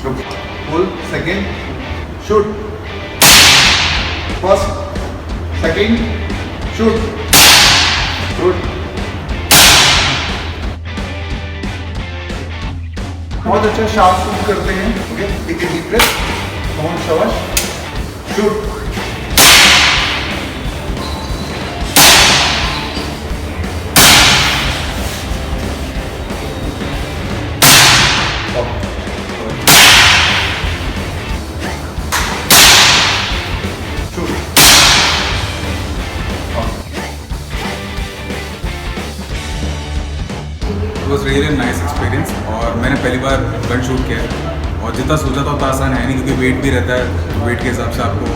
Pull, second, shoot. First, second, shoot. Good. बहुत अच्छा sharp shoot करते हैं. Okay, take a deep breath. Come on शाबाश. Shoot. It was really nice experience. और मैंने पहली बार गन शूट किया है और जितना सोचा था उतना आसान है नहीं, क्योंकि वेट भी रहता है, वेट के हिसाब से आपको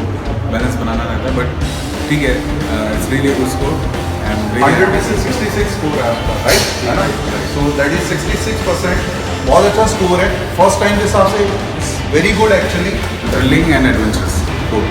बैलेंस बनाना रहता है. बट ठीक है, इट्स रियली गुड स्कोर. 100 में से 66 स्कोर है आपका, राइट? है ना? So that is 66%. बहुत अच्छा स्कोर है. फर्स्ट टाइम के हिसाब से very good actually. Thrilling and adventurous good.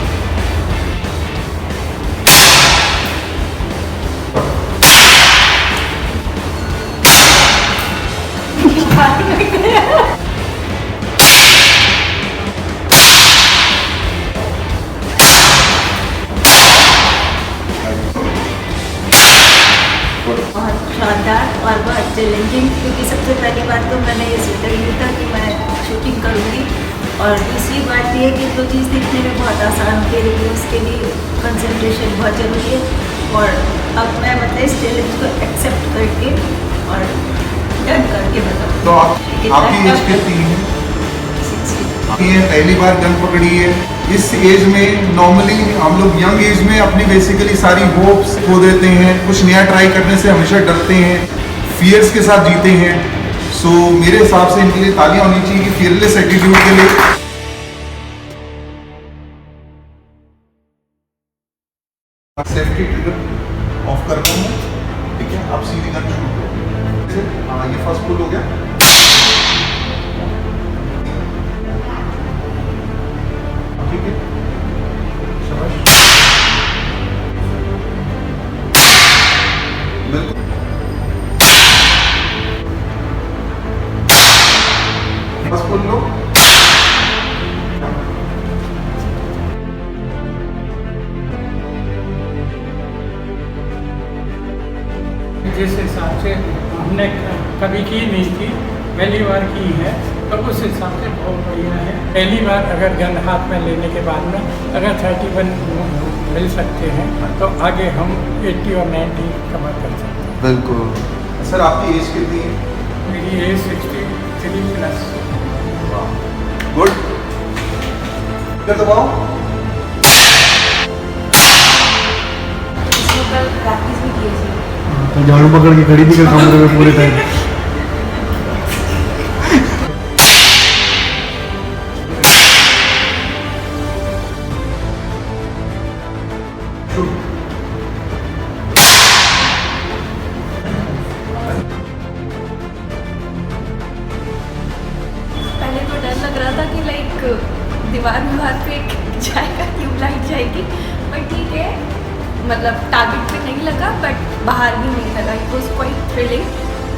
बहुत शानदार और बहुत चैलेंजिंग, क्योंकि सबसे पहली बात तो मैंने ये सोचा ही नहीं था कि मैं शूटिंग करूँगी. और दूसरी बात ये है कि जो चीज़ दिखने में बहुत आसान होती है लेकिन उसके लिए कंसंट्रेशन बहुत ज़रूरी है. और अब मैं मतलब इस चैलेंज को एक्सेप्ट करके और डन करके बताऊँ. तो आपकी एज कितनी है? 60. ये पहली बार गन पकड़ी है. इस एज में नॉर्मली हम लोग यंग एज में अपनी बेसिकली सारी होप्स खो देते हैं. कुछ नया ट्राई करने से हमेशा डरते हैं, फियर्स के साथ जीते हैं. सो मेरे हिसाब से इनके लिए तालियां होनी चाहिए कि फियरलेस एटीट्यूड के लिए. सेफ्टी ट्रिगर ऑफ करता हूँ. ठीक है, आप सीधी गन शूट करो. हाँ, ये फर्स्ट पुल हो गया. ठीक है, शाबाश. बिल्कुल. बस पुल लो. जिस हिसाब से हमने कभी की नहीं थी, पहली बार की है, तो उस हिसाब से बहुत बढ़िया है. पहली बार अगर गन हाथ में लेने के बाद में अगर 31 मिल सकते हैं तो आगे हम 80 और 90 कवर कर सकते हैं. बिल्कुल. सर आपकी एज कितनी है? मेरी एज 63 प्लस. गुड. कर दबाओ. इसमें कल प्रैक्टिस भी की थी. तो झाड़ू पकड़ के खड़ी थी कल कमरे में पूरे टाइम. पहले तो डर लग रहा था कि लाइक दीवार पे जाएगा, ट्यूबलाइट जाएगी. बट ठीक है, मतलब टारगेट पे नहीं लगा बट बाहर भी नहीं लगा. It was quite thrilling.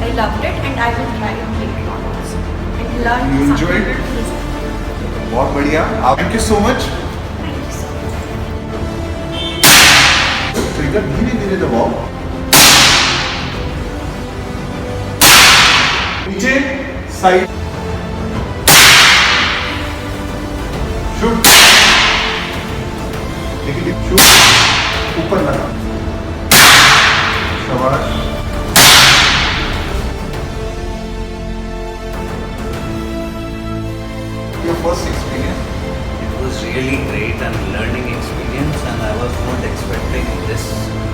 I loved it and I will try on later on also and learn. You enjoyed it? बहुत बढ़िया. Thank you so much. Trigger धीरे धीरे दबाओ. नीचे साइड. शूट. देखिए शूट. ऊपर लगा. शाबाश. Your first experience? It was really great and learning experience, and I was not expecting this.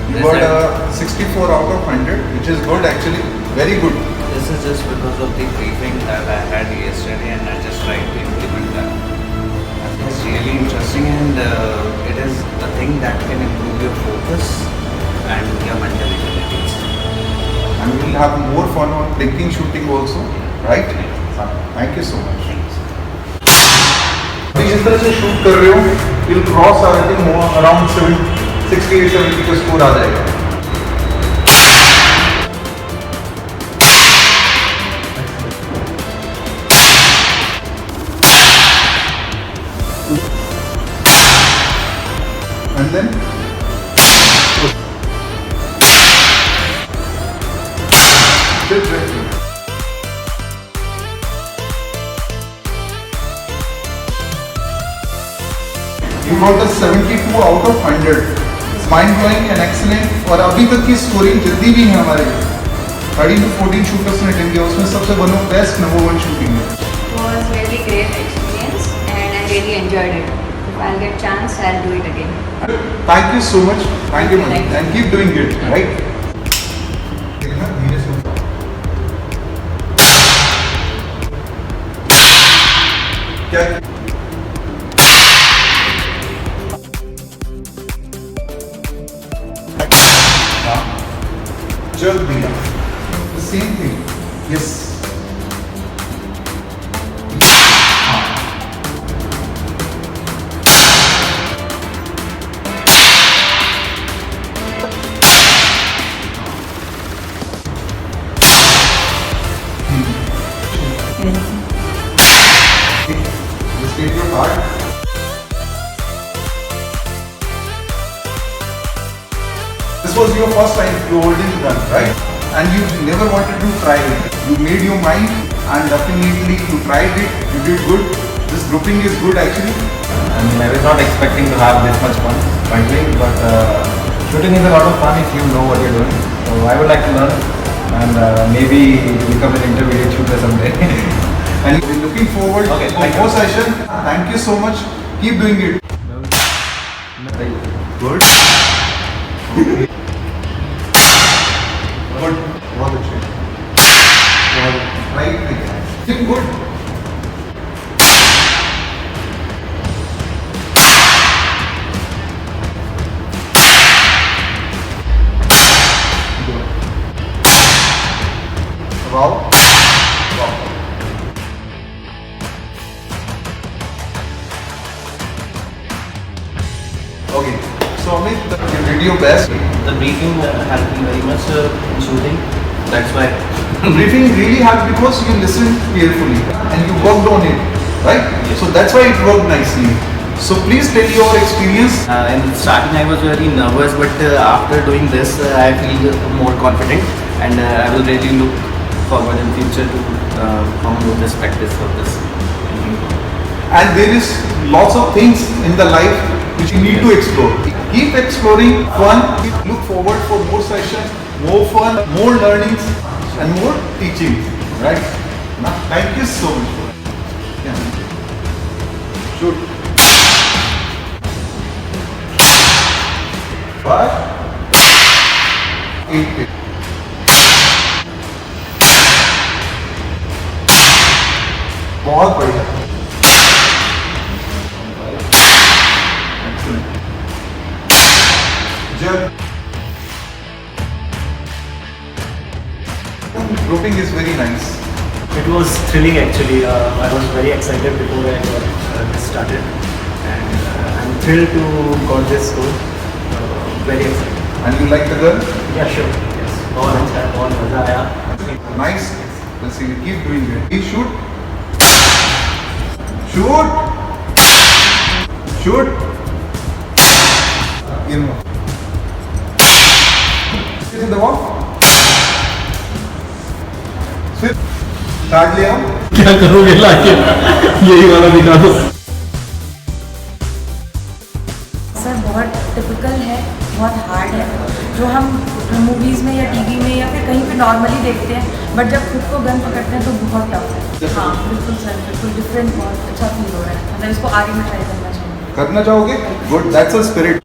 You got a 64 out of 100, which is good actually, very good. This is just because of the briefing that I had yesterday, and I just tried to implement that. It's really interesting, and it is a thing that can improve your focus and your mental abilities. And we will have more fun on plinking shooting also, right? Thank you so much. अभी जिस तरह से shoot कर रहे हो, you'll cross I think more around 68-70 का score आ जाएगा. and then sit directly. You got a 72 out of 100. Mind blowing and excellent. और अभी तक की स्कोरिंग जितनी भी है हमारे 13 to 14 शूटर्स ने अटेंड किया, उसमें सबसे one of best number 1 shooting है। It was really great experience and I really enjoyed it. If I'll get chance, I'll do it again. Thank you so much. Thank you much. And keep doing it, right? देखना धीरे से। क्या? Jerk दिया। The same thing. Yes. Just take your heart. This was your first time holding gun, right? And you never wanted to try it. You made your mind and definitely you tried it. You did good. This grouping is good actually. I mean, I was not expecting to have this much fun, frankly, but shooting is a lot of fun if you know what you're doing. So I would like to learn and maybe become an intermediate shooter someday. And we're looking forward Okay, for thank more you. session. Thank you so much. Keep doing it. Good. Good. बहुत अच्छे। Right. Good. Wow. Wow. Okay. So Amit, you did your best. The briefing helped me very much in shooting. That's why. Briefing really helped because you listened carefully and you worked on it, right? Yes. So that's why it worked nicely. So please tell your experience. In starting I was very nervous, but after doing this I feel more confident and I will really look forward in future to come with this practice of this. And there is lots of things in the life which you need to explore. Keep exploring fun. Look forward for more sessions, more fun, more learnings and more teaching. Right? Now, thank you so much for that. Yeah. Shoot. 5, 8, 8. बहुत बढ़िया। Grouping is very nice. It was thrilling actually. I was very excited before I got started, and I'm thrilled to got this score. Very excited. And you like the girl? Yeah, sure. Yes. बहुत अच्छा है, बहुत मजा आया. Nice. Let's see. Keep doing it. Please shoot. Shoot. Shoot. In. Sit in the wall. फिर काट लिया हम। क्या करोगे लाके यही वाला दिखा दो। सर बहुत टिपिकल है, बहुत हार्ड है, जो हम मूवीज़ में या टीवी में या फिर कहीं पे नॉर्मली देखते हैं, बट जब खुद को गन पकड़ते हैं तो बहुत टफ है। हाँ बिल्कुल सर, बिल्कुल डिफरेंट, बहुत अच्छा फील हो रहा है। मतलब इसको आगे में ट्राई करना चाहिए। करना चाहोगे? Good, that's a spirit.